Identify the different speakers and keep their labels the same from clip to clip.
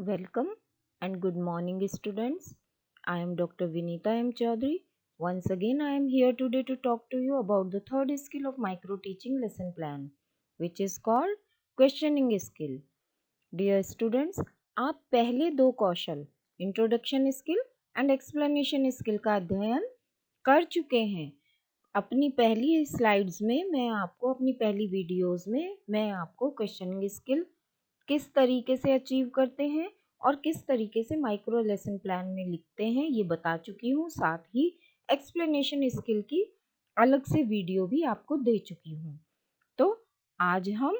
Speaker 1: Welcome and good morning, students. I am Dr. Vinita M. Chaudhary. Once again, I am here today to talk to you about the third skill of micro teaching lesson plan, which is called questioning skill. Dear students, आप पहले दो कौशल introduction skill and explanation skill का अध्ययन कर चुके हैं. अपनी पहली स्लाइड्स में मैं आपको क्वेश्चनिंग स्किल किस तरीके से अचीव करते हैं और किस तरीके से माइक्रो लेसन प्लान में लिखते हैं ये बता चुकी हूँ. साथ ही एक्सप्लेनेशन स्किल की अलग से वीडियो भी आपको दे चुकी हूँ. तो आज हम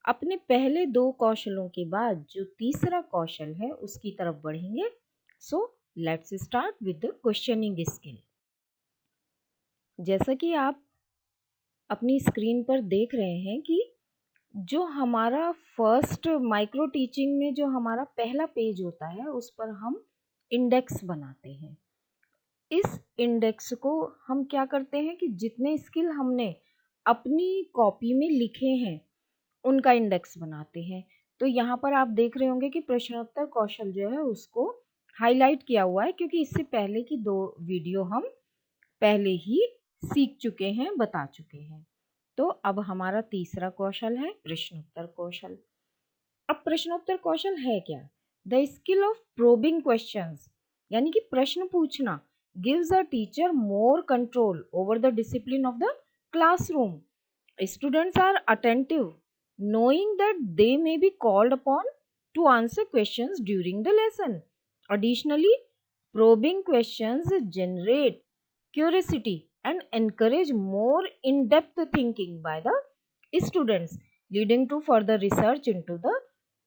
Speaker 1: अपने पहले दो कौशलों के बाद जो तीसरा कौशल है उसकी तरफ बढ़ेंगे. So let's start with the questioning skill. जैसा कि आप अपनी स्क्रीन पर देख रहे हैं कि जो हमारा फर्स्ट माइक्रो टीचिंग में जो हमारा पहला पेज होता है उस पर हम इंडेक्स बनाते हैं. इस इंडेक्स को हम क्या करते हैं कि जितने स्किल हमने अपनी कॉपी में लिखे हैं उनका इंडेक्स बनाते हैं. तो यहाँ पर आप देख रहे होंगे कि प्रश्नोत्तर कौशल जो है उसको हाईलाइट किया हुआ है क्योंकि इससे पहले की दो वीडियो हम पहले ही सीख चुके हैं, बता चुके हैं. तो अब हमारा तीसरा कौशल है प्रश्नोत्तर कौशल. अब प्रश्नोत्तर कौशल है क्या? The skill of probing questions, यानी कि प्रश्न पूछना, gives a teacher more control over the discipline of the classroom. Students are attentive knowing that they may be called upon to answer questions during the lesson. Additionally, probing questions generate curiosity and encourage more in-depth thinking by the students, leading to further research into the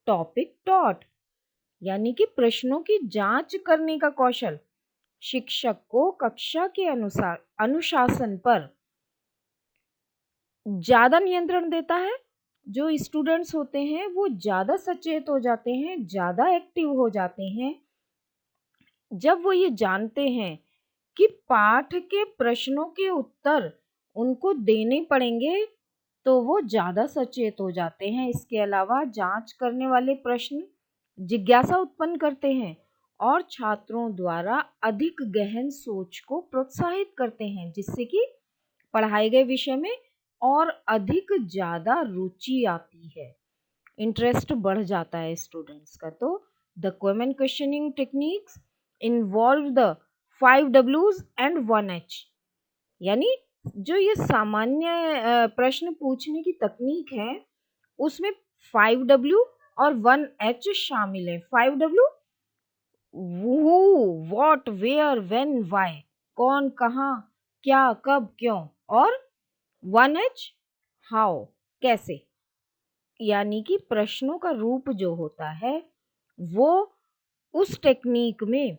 Speaker 1: topic taught. यानी कि प्रश्नों की जांच करने का कौशल शिक्षक को कक्षा के अनुसार अनुशासन पर ज़्यादा नियंत्रण देता है. जो स्टूडेंट्स होते हैं वो ज़्यादा सचेत हो जाते हैं, ज़्यादा एक्टिव हो जाते हैं जब वो ये जानते हैं कि पाठ के प्रश्नों के उत्तर उनको देने पड़ेंगे, तो वो ज़्यादा सचेत हो जाते हैं. इसके अलावा जांच करने वाले प्रश्न जिज्ञासा उत्पन्न करते हैं और छात्रों द्वारा अधिक गहन सोच को प्रोत्साहित करते हैं, जिससे कि पढ़ाए गए विषय में और अधिक ज़्यादा रुचि आती है, इंटरेस्ट बढ़ जाता है स्टूडेंट्स का. तो the common questioning techniques involve the 5 W's and 1 H. यानी जो ये सामान्य प्रश्न पूछने की तकनीक है उसमें 5 W और 1 H शामिल है. 5 W who, what, where, when, why, कौन, कहाँ, क्या, कब, क्यों, और 1 H हाउ, कैसे. यानी कि प्रश्नों का रूप जो होता है वो उस टेक्निक में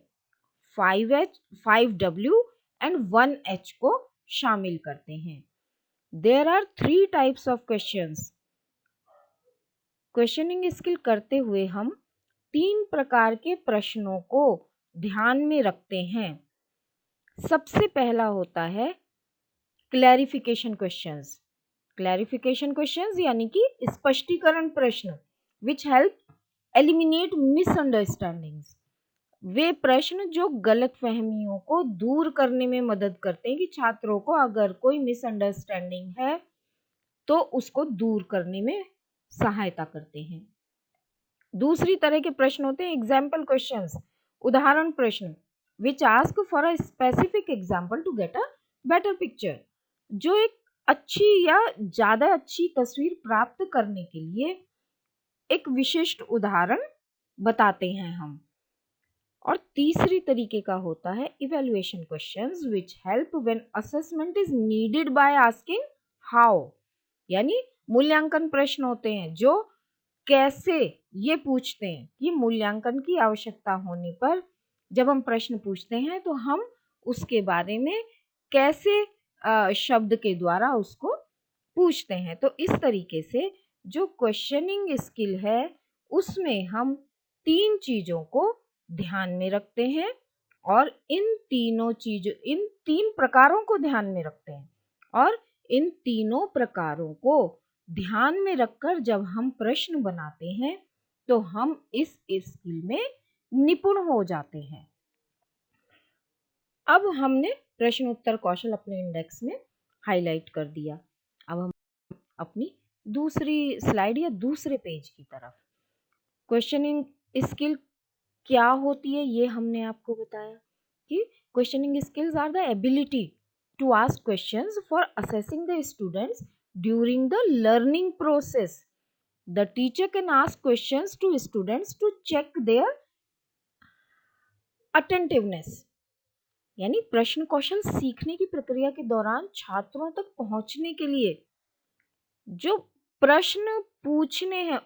Speaker 1: 5 W एंड 1 H को शामिल करते हैं. There are 3 types of questions. Questioning skill करते हुए हम 3 प्रकार के प्रश्नों को ध्यान में रखते हैं. सबसे पहला होता है क्लैरिफिकेशन क्वेश्चंस. क्लैरिफिकेशन क्वेश्चंस यानी कि स्पष्टीकरण प्रश्न विच हेल्प एलिमिनेट मिसअंडरस्टैंडिंग्स. वे प्रश्न जो गलत फहमियों को दूर करने में मदद करते हैं कि छात्रों को अगर कोई मिसअंडरस्टैंडिंग है तो उसको दूर करने में सहायता करते हैं. दूसरी तरह के प्रश्न होते हैं एग्जाम्पल क्वेश्चंस, उदाहरण प्रश्न, which ask for a specific example to get a better picture. जो एक अच्छी या ज़्यादा अच्छी तस्वीर प्राप्त करने के लिए एक विशिष्ट उदाहरण बताते हैं हम. और तीसरी तरीके का होता है evaluation questions which help when assessment is needed by asking how. यानी मूल्यांकन प्रश्न होते हैं जो कैसे ये पूछते हैं कि मूल्यांकन की आवश्यकता होने पर जब हम प्रश्न पूछते हैं तो हम उसके बारे में कैसे शब्द के द्वारा उसको पूछते हैं. तो इस तरीके से जो क्वेश्चनिंग स्किल है उसमें हम 3 चीज़ों को ध्यान में रखते हैं और इन 3 प्रकारों को ध्यान में रखते हैं और इन तीनों प्रकारों को ध्यान में रखकर जब हम प्रश्न बनाते हैं तो हम इस स्किल में निपुण हो जाते हैं। अब हमने प्रश्न उत्तर कौशल अपने इंडेक्स में हाईलाइट कर दिया। अब हम अपनी दूसरी स्लाइड या दूसरे पेज की तरफ, क्वेश्चनिंग स्किल क्या होती है ये हमने आपको बताया कि questioning skills are the ability to ask questions for assessing the students during the learning process. The teacher can ask questions to students to check their attentiveness, यानी प्रश्न कौशल सीखने की प्रक्रिया के दौरान छात्रों तक पहुंचने के लिए जो प्रश्न पूछने हैं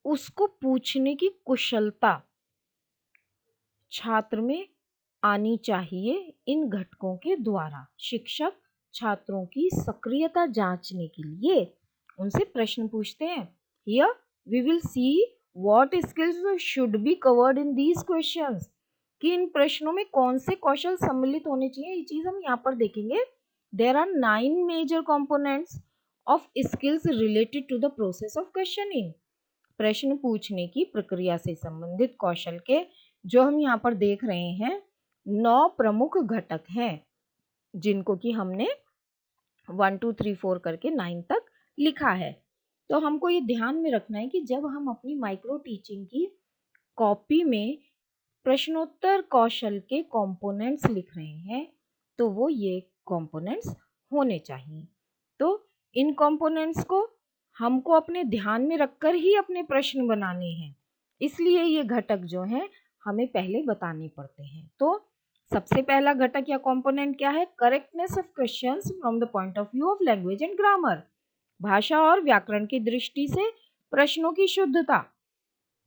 Speaker 1: उसको पूछने की कुशलता छात्र में आनी चाहिए। इन घटकों के द्वारा शिक्षक छात्रों की सक्रियता जांचने के लिए उनसे प्रश्न पूछते हैं। Here we will see what skills should be covered in these questions, कि इन प्रश्नों में कौन से कौशल सम्मिलित होने चाहिए, ये चीज हम यहाँ पर देखेंगे। There are 9 major components of skills related to the process of questioning. प्रश्न पूछने की प्रक्रिया से संबंधित कौशल के जो हम यहाँ पर देख रहे हैं 9 प्रमुख घटक हैं, जिनको कि हमने 1 2 3 4 करके 9 तक लिखा है। तो हमको ये ध्यान में रखना है कि जब हम अपनी माइक्रो टीचिंग की कॉपी में प्रश्नोत्तर कौशल के कंपोनेंट्स लिख रहे हैं तो वो ये कंपोनेंट्स होने चाहिए। तो इन कंपोनेंट्स को हमको अपने ध्यान में रखकर ही अपने प्रश्न बनाने हैं, इसलिए ये घटक जो हैं हमें पहले बताने पड़ते हैं। तो सबसे पहला घटक या कंपोनेंट क्या है? Correctness of questions from the point of view of language and grammar. भाषा और व्याकरण की दृष्टि से प्रश्नों की शुद्धता।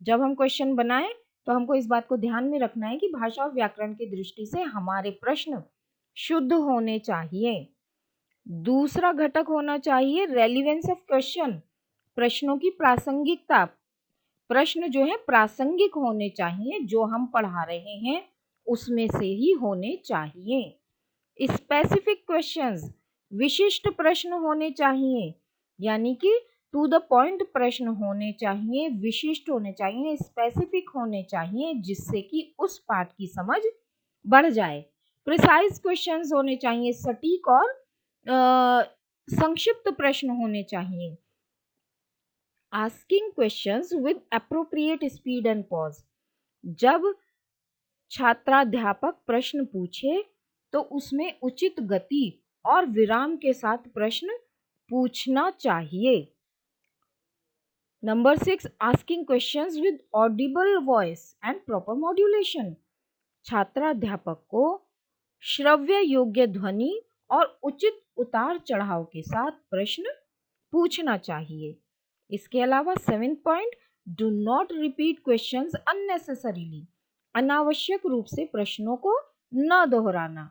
Speaker 1: जब हम क्वेश्चन बनाएं तो हमको इस बात को ध्यान में रखना है कि भाषा और व्याकरण की दृष्टि से हमारे प्रश्न शुद्ध होने चाहिए। दूसरा घटक होना चाहिए रेलिवेंस ऑफ क्वेश्चन, प्रश्नों की प्रासंगिकता। प्रश्न जो है प्रासंगिक होने चाहिए, जो हम पढ़ा रहे हैं उसमें से ही होने चाहिए। स्पेसिफिक क्वेश्चंस, विशिष्ट प्रश्न होने चाहिए, यानी कि टू द पॉइंट प्रश्न होने चाहिए, विशिष्ट होने चाहिए, स्पेसिफिक होने चाहिए, जिससे कि उस पाठ की समझ बढ़ जाए। प्रिसाइज क्वेश्चंस होने चाहिए, सटीक और संक्षिप्त प्रश्न होने चाहिए। Asking questions with appropriate speed and pause, जब छात्राध्यापक प्रश्न पूछे तो उसमें उचित गति और विराम के साथ प्रश्न पूछना चाहिए। Number 6, asking questions with audible voice and proper modulation, छात्राध्यापक को श्रव्य योग्य ध्वनि और उचित उतार चढ़ाव के साथ प्रश्न पूछना चाहिए। इसके अलावा 7th point, do not repeat questions unnecessarily, अनावश्यक रूप से प्रश्नों को न दोहराना।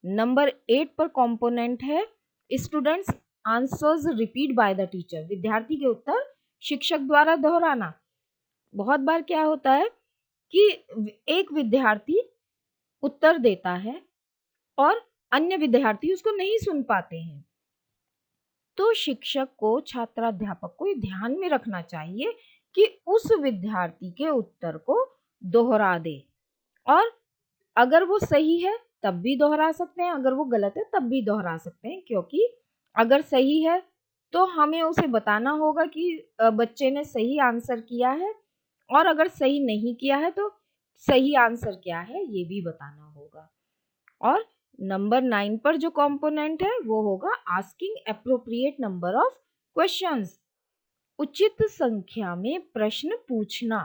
Speaker 1: नंबर 8 पर कंपोनेंट है students answers repeat by the teacher, विद्यार्थी के उत्तर शिक्षक द्वारा दोहराना। बहुत बार क्या होता है कि एक विद्यार्थी उत्तर देता है और अन्य विद्यार्थी उसको नहीं सुन पाते हैं, तो शिक्षक को छात्राध्यापक को ध्यान में रखना चाहिए कि उस विद्यार्थी के उत्तर को दोहरा दे, और अगर वो सही है तब भी दोहरा सकते हैं, अगर वो गलत है तब भी दोहरा सकते हैं, क्योंकि अगर सही है तो हमें उसे बताना होगा कि बच्चे ने सही आंसर किया है, और अगर सही नहीं किया है तो सही आंसर क्या है ये भी बताना होगा। और नंबर 9 पर जो कंपोनेंट है वो होगा asking appropriate number of questions, उचित संख्या में प्रश्न पूछना।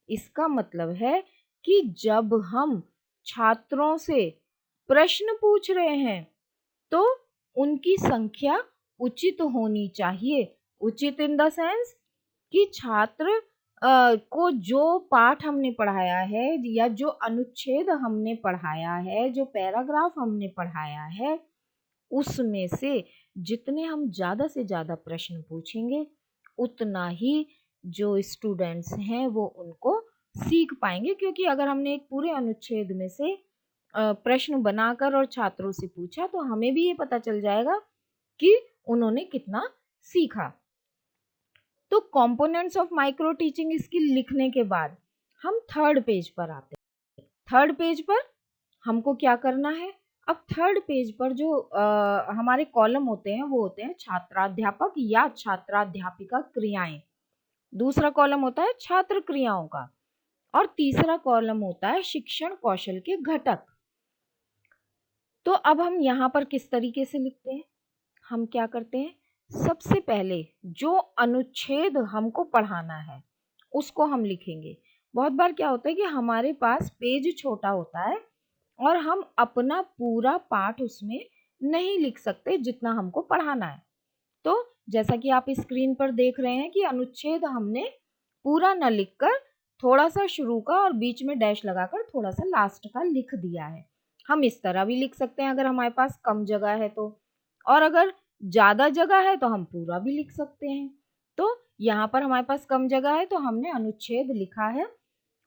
Speaker 1: इसका मतलब है कि जब हम छात्रों से प्रश्न पूछ रहे हैं तो उनकी संख्या उचित होनी चाहिए। उचित इन द सेंस कि छात्र को जो पाठ हमने पढ़ाया है या जो अनुच्छेद हमने पढ़ाया है, जो पैराग्राफ हमने पढ़ाया है, उसमें से जितने हम ज़्यादा से ज़्यादा प्रश्न पूछेंगे उतना ही जो स्टूडेंट्स हैं वो उनको सीख पाएंगे। क्योंकि अगर हमने एक पूरे अनुच्छेद में से प्रश्न बनाकर और छात्रों से पूछा तो हमें भी ये पता चल जाएगा कि उन्होंने कितना सीखा। तो components of micro teaching skill लिखने के बाद हम थर्ड पेज पर आते हैं। थर्ड पेज पर हमको क्या करना है? अब थर्ड पेज पर जो हमारे कॉलम होते हैं वो होते हैं छात्राध्यापक या छात्राध्यापिका क्रियाएं। दूसरा कॉलम होता है छात्र क्रियाओं का और तीसरा कॉलम होता है शिक्षण कौशल के घटक। तो अब हम यहाँ पर किस तरीके से लिखते हैं? हम क्या करते हैं, सबसे पहले जो अनुच्छेद हमको पढ़ाना है उसको हम लिखेंगे। बहुत बार क्या होता है कि हमारे पास पेज छोटा होता है और हम अपना पूरा पाठ उसमें नहीं लिख सकते जितना हमको पढ़ाना है। तो जैसा कि आप स्क्रीन पर देख रहे हैं कि अनुच्छेद हमने पूरा न लिखकर थोड़ा सा शुरू का और बीच में डैश लगाकर थोड़ा सा लास्ट का लिख दिया है। हम इस तरह भी लिख सकते हैं अगर हमारे पास कम जगह है तो, और अगर ज़्यादा जगह है तो हम पूरा भी लिख सकते हैं। तो यहाँ पर हमारे पास कम जगह है तो हमने अनुच्छेद लिखा है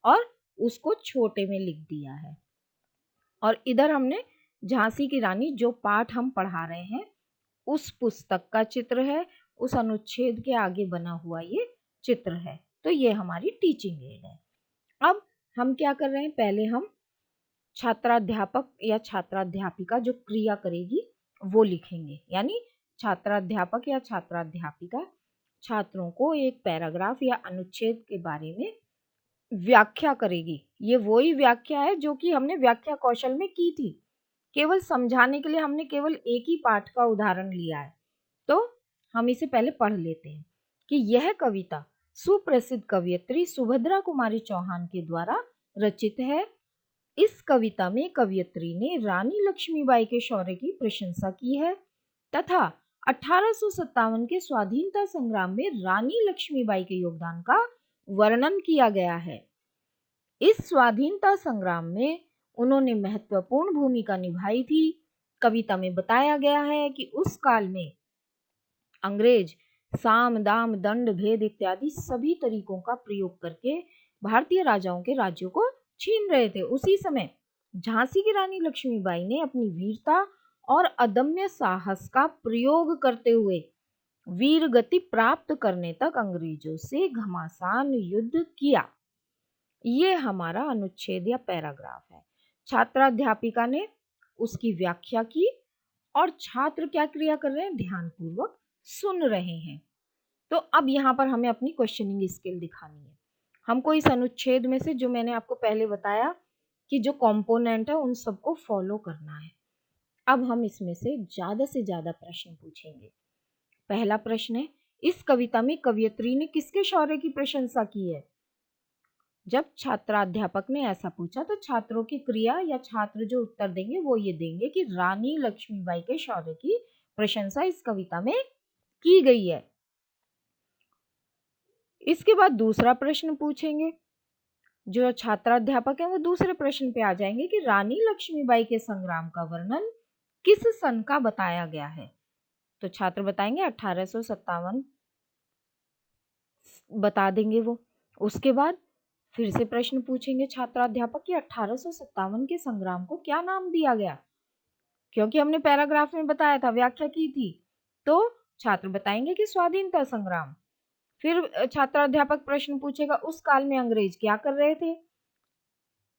Speaker 1: और उसको छोटे में लिख दिया है। और इधर हमने झांसी की रानी जो पाठ हम पढ़ा रहे हैं उस पुस्तक का चित्र है, उस अनुच्छेद के आगे बना हुआ ये चित्र है। तो ये हमारी टीचिंग एड है। अब हम क्या कर रहे हैं, पहले हम छात्राध्यापक या छात्राध्यापिका जो क्रिया करेगी वो लिखेंगे। यानी छात्राध्यापक या छात्राध्यापिका छात्रों को एक पैराग्राफ या अनुच्छेद के बारे में व्याख्या करेगी। ये वही व्याख्या है जो कि हमने व्याख्या कौशल में की थी। केवल समझाने के लिए हमने केवल एक ही पाठ का उदाहरण लिया है। तो हम इसे पहले पढ़ लेते हैं कि यह कविता सुप्रसिद्ध कवयित्री सुभद्रा कुमारी चौहान के द्वारा रचित है। इस कविता में कवयित्री ने रानी लक्ष्मीबाई के शौर्य की प्रशंसा की है तथा 1857 के स्वाधीनता संग्राम में रानी लक्ष्मीबाई के योगदान का वर्णन किया गया है। इस स्वाधीनता संग्राम में उन्होंने महत्वपूर्ण भूमिका निभाई थी। कविता में बताया गया है कि उस काल में अंग्रेज साम दाम दंड भेद इत्यादि सभी तरीकों का प्रयोग करके भारतीय राजाओं के राज्यों को छीन रहे थे। उसी समय झांसी की रानी लक्ष्मीबाई ने अपनी वीरता और अदम्य साहस का प्रयोग करते हुए वीर गति प्राप्त करने तक अंग्रेजों से घमासान युद्ध किया। ये हमारा अनुच्छेद या पैराग्राफ है। छात्राध्यापिका ने उसकी व्याख्या की और छात्र क्या क्रिया कर रहे हैं, ध्यानपूर्वक सुन रहे हैं। तो अब यहाँ पर हमें अपनी क्वेश्चनिंग स्किल दिखानी है। हमको इस अनुच्छेद में से जो मैंने आपको पहले बताया कि जो कंपोनेंट है उन सबको फॉलो करना है। अब हम इसमें से ज्यादा प्रश्न पूछेंगे। पहला प्रश्न है, इस कविता में कवयित्री ने किसके शौर्य की प्रशंसा की है? जब छात्राध्यापक ने ऐसा पूछा तो छात्रों की क्रिया या छात्र जो उत्तर देंगे वो ये देंगे कि रानी लक्ष्मीबाई के शौर्य की प्रशंसा इस कविता में की गई है। इसके बाद दूसरा प्रश्न पूछेंगे। जो छात्राध्यापक है वो दूसरे प्रश्न पे आ जाएंगे कि रानी लक्ष्मीबाई के संग्राम का वर्णन किस सन का बताया गया है? तो छात्र बताएंगे 1857 बता देंगे वो। उसके बाद फिर से प्रश्न पूछेंगे छात्राध्यापक कि 1857 के संग्राम को क्या नाम दिया गया? क्योंकि हमने पैराग्राफ में बताया था, व्याख्या की थी, तो छात्र बताएंगे कि स्वाधीनता संग्राम। फिर छात्राध्यापक प्रश्न पूछेगा उस काल में अंग्रेज क्या कर रहे थे?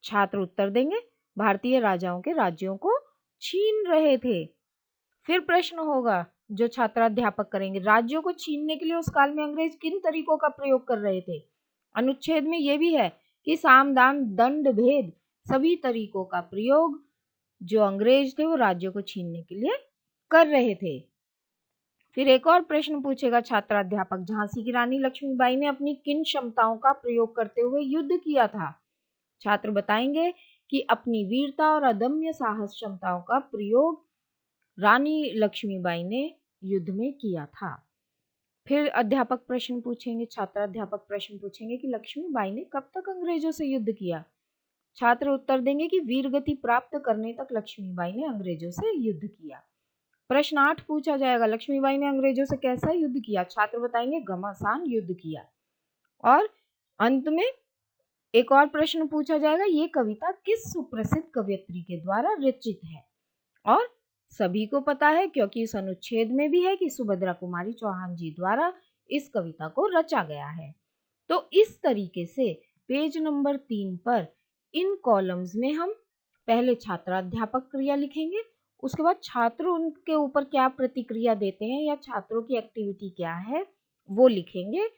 Speaker 1: छात्र उत्तर देंगे भारतीय राजाओं के राज्यों को छीन रहे थे। फिर प्रश्न होगा जो छात्राध्यापक करेंगे, राज्यों को छीनने के लिए उस काल में अंग्रेज किन तरीकों का प्रयोग कर रहे थे? अनुच्छेद में यह भी है कि साम दाम दंड भेद सभी तरीकों का प्रयोग जो अंग्रेज थे वो राज्यों को छीनने के लिए कर रहे थे। फिर एक और प्रश्न पूछेगा छात्राध्यापक, झांसी की रानी लक्ष्मीबाई ने अपनी किन क्षमताओं का प्रयोग करते हुए युद्ध किया था? छात्र बताएंगे कि अपनी वीरता और अदम्य साहस क्षमताओं का प्रयोग रानी लक्ष्मीबाई ने युद्ध में किया था। फिर अध्यापक प्रश्न पूछेंगे, छात्राध्यापक प्रश्न पूछेंगे कि लक्ष्मीबाई ने कब तक अंग्रेजों से युद्ध किया? छात्र उत्तर देंगे कि वीरगति प्राप्त करने तक लक्ष्मीबाई ने अंग्रेजों से युद्ध किया। प्रश्न 8 पूछा जाएगा, लक्ष्मीबाई ने अंग्रेजों से कैसा युद्ध किया? छात्र बताएंगे घमासान युद्ध किया। और अंत में एक और प्रश्न पूछा जाएगा, ये कविता किस सुप्रसिद्ध कवयित्री के द्वारा रचित है? और सभी को पता है क्योंकि इस अनुच्छेद में भी है कि सुभद्रा कुमारी चौहान जी द्वारा इस कविता को रचा गया है। तो इस तरीके से पेज नंबर 3 पर इन कॉलम्स में हम पहले छात्राध्यापक क्रिया लिखेंगे, उसके बाद छात्र उनके ऊपर क्या प्रतिक्रिया देते हैं या छात्रों की एक्टिविटी क्या है वो लिखेंगे,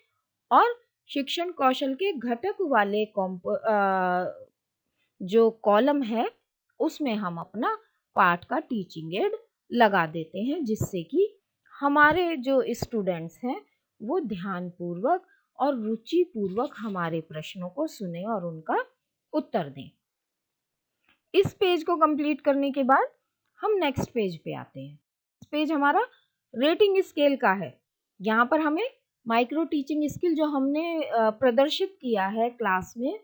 Speaker 1: और शिक्षण कौशल के घटक वाले जो कॉलम है उसमें हम अपना पाठ का टीचिंग एड लगा देते हैं, जिससे कि हमारे जो स्टूडेंट्स हैं वो ध्यानपूर्वक और रुचिपूर्वक हमारे प्रश्नों को सुने और उनका उत्तर दें। इस पेज को कंप्लीट करने के बाद हम नेक्स्ट पेज पे आते हैं। इस पेज हमारा रेटिंग स्केल का है। यहाँ पर हमें माइक्रो टीचिंग स्किल जो हमने प्रदर्शित किया है क्लास में,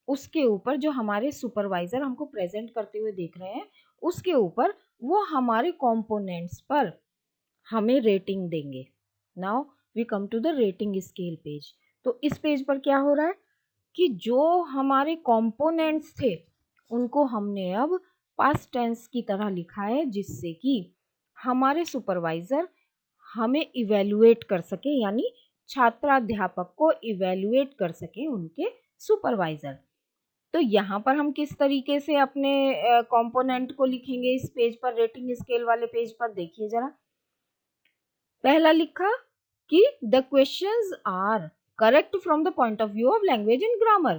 Speaker 1: उसके ऊपर जो हमारे सुपरवाइजर हमको प्रेजेंट करते हुए देख रहे हैं, उसके ऊपर वो हमारे कंपोनेंट्स पर हमें रेटिंग देंगे। Now we come to the rating scale page. तो इस पेज पर क्या हो रहा है कि जो हमारे कंपोनेंट्स थे उनको हमने अब पास्ट टेंस की तरह लिखा है, जिससे कि हमारे सुपरवाइजर हमें इवेल्युएट कर सके, यानी छात्राध्यापक को इवेल्युएट कर सके उनके सुपरवाइजर। तो यहाँ पर हम किस तरीके से अपने कंपोनेंट को लिखेंगे इस पेज पर, रेटिंग स्केल वाले पेज पर देखिए जरा। पहला लिखा कि the questions are correct from the point of view of language and grammar,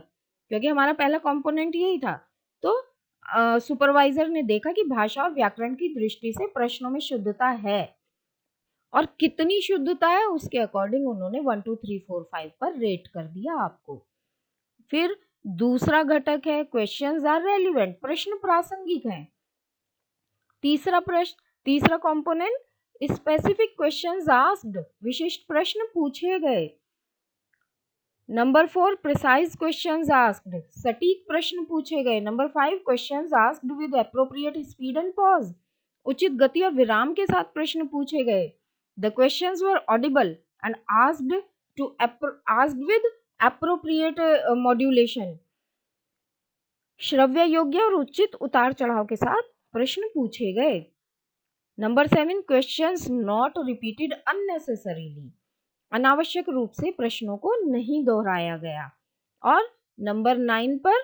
Speaker 1: क्योंकि हमारा पहला कंपोनेंट यही था। तो सुपरवाइजर ने देखा कि भाषा और व्याकरण की दृष्टि से प्रश्नों में शुद्धता है, और कितनी शुद्धता है उसके अकॉर्डिंग उन्होंने 1 2 3 4 5 पर रेट कर दिया आपको। फिर दूसरा घटक है क्वेश्चंस आर रेलिवेंट, प्रश्न प्रासंगिक हैं। तीसरा कंपोनेंट स्पेसिफिक क्वेश्चंस आस्क्ड, विशिष्ट प्रश्न पूछे गए। नंबर 4 प्रिसाइज क्वेश्चंस आस्क्ड, सटीक प्रश्न पूछे गए। Number 5 questions asked with appropriate speed and pause, उचित गति और विराम के साथ प्रश्न पूछे गए। The questions were Audible and asked with appropriate modulation, श्रव्य योग्य और उचित उतार चढ़ाव के साथ प्रश्न पूछे गए। Number 7 questions not repeated unnecessarily, अनावश्यक रूप से प्रश्नों को नहीं दोहराया गया। और नंबर 9 पर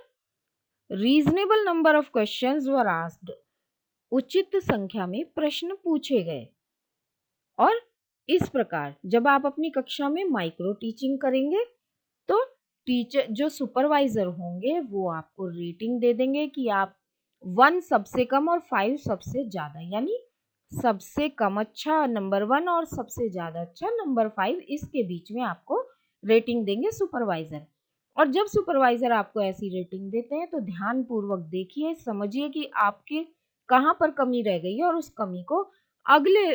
Speaker 1: reasonable number of questions were asked, उचित संख्या में प्रश्न पूछे गए। और इस प्रकार जब आप अपनी कक्षा में माइक्रो टीचिंग करेंगे तो टीचर जो सुपरवाइजर होंगे वो आपको रेटिंग दे देंगे कि आप 1 सबसे कम और 5 सबसे ज़्यादा, यानी सबसे कम अच्छा नंबर 1 और सबसे ज़्यादा अच्छा नंबर 5, इसके बीच में आपको रेटिंग देंगे सुपरवाइजर। और जब सुपरवाइजर आपको ऐसी रेटिंग देते हैं तो ध्यानपूर्वक देखिए, समझिए कि आपके कहाँ पर कमी रह गई है और उस कमी को अगले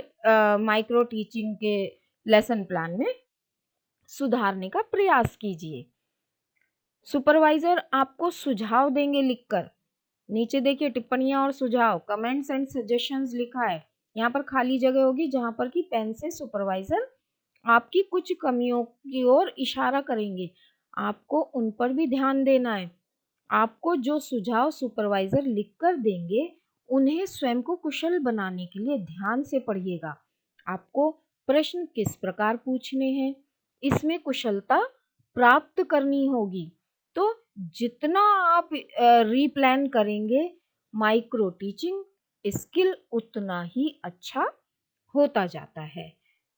Speaker 1: माइक्रो टीचिंग के लेसन प्लान में सुधारने का प्रयास कीजिए। सुपरवाइजर आपको सुझाव देंगे लिखकर। नीचे देखिए टिप्पणियां और सुझाव, कमेंट्स एंड सजेशंस लिखा है। यहाँ पर खाली जगह होगी जहाँ पर कि पेन से सुपरवाइजर आपकी कुछ कमियों की ओर इशारा करेंगे, आपको उन पर भी ध्यान देना है। आपको जो सुझाव सुपरवाइजर लिखकर देंगे उन्हें स्वयं को कुशल बनाने के लिए ध्यान से पढ़िएगा। आपको प्रश्न किस प्रकार पूछने हैं, इसमें कुशलता प्राप्त करनी होगी। तो जितना आप रीप्लान करेंगे माइक्रो टीचिंग स्किल उतना ही अच्छा होता जाता है।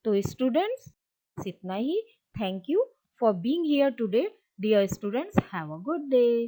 Speaker 1: तो स्टूडेंट्स इतना ही। Thank you for being here today. Dear students, have a good day.